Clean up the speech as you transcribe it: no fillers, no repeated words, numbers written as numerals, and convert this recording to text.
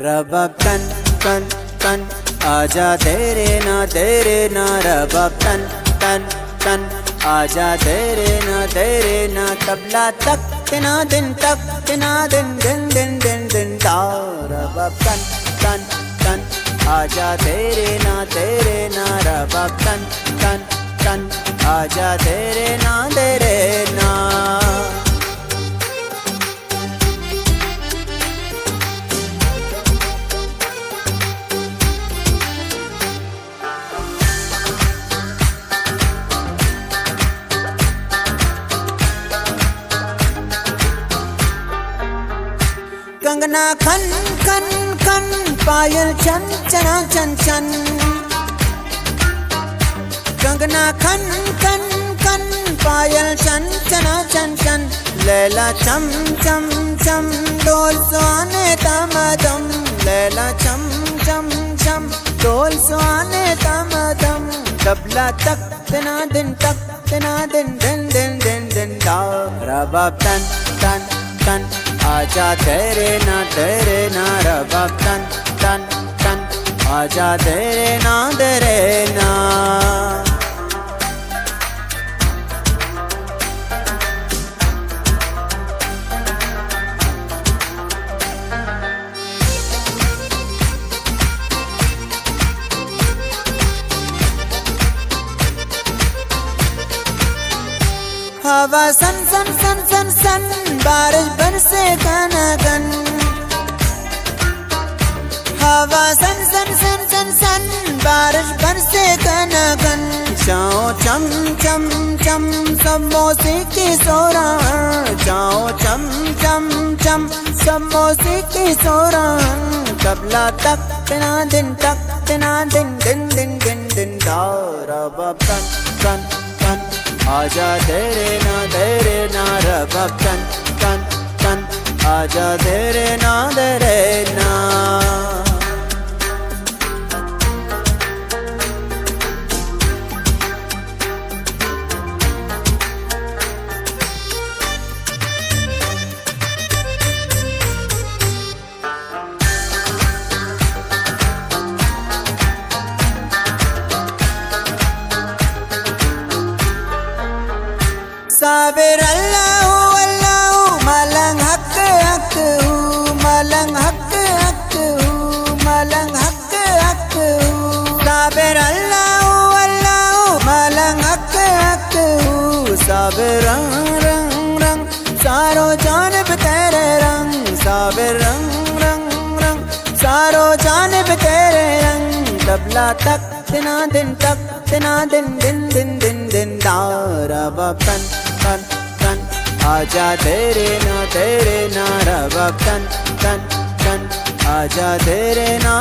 रबाब तन तन तन आजा तेरे ना रबाब तन तन तन आजा तेरे ना तबला तक तना दिन तक तना दिन दिन दिन दिन दिन ता रबाब तन तन तन आजा तेरे ना रबाब तन तन तन आजा तेरे ना कंगना खन खन खन पायल चन चना चन चन कंगना खन खन खन पायल चन चना चन चन लैला चम चम चम डोल सुहाने तम दम लैला चम चम चम डोल सुहाने तम दम तबला तक तना दिन दिन दिन दिन दिन दा रबाब तन तन तन आजा तेरे ना रबाब तन तन तन आजा तेरे ना हवा सन सन सन सन सन बारिश बरसे घन घन हवा सन सन सन सन सन बारिश बरसे घन घन जाओ चम चम चम सब मौसीकी सोरा जाओ चम चम चम सब मौसीकी सोरा तबला तक तना दिन दिन दिन दिन दिन दा रबाब तन तन तन आजा तेरे ना रबाब तन तन तन आजा तेरे ना साबिर अल्लाहु अल्लाहु मलंग हक हक मलंग हक हक मलंग हक हक साबिर अल्लाहु अल्लाहु मलंग हक हक साबिर रंग रंग रंग सारो जानिब तेरे रंग साबिर रंग रंग रंग सारो जानिब तेरे रंग तबला तक तना दिन दिन दिन दिन दिन दा रबाब तन तन तन आजा तेरे ना रबाब तन तन तन आजा तेरे ना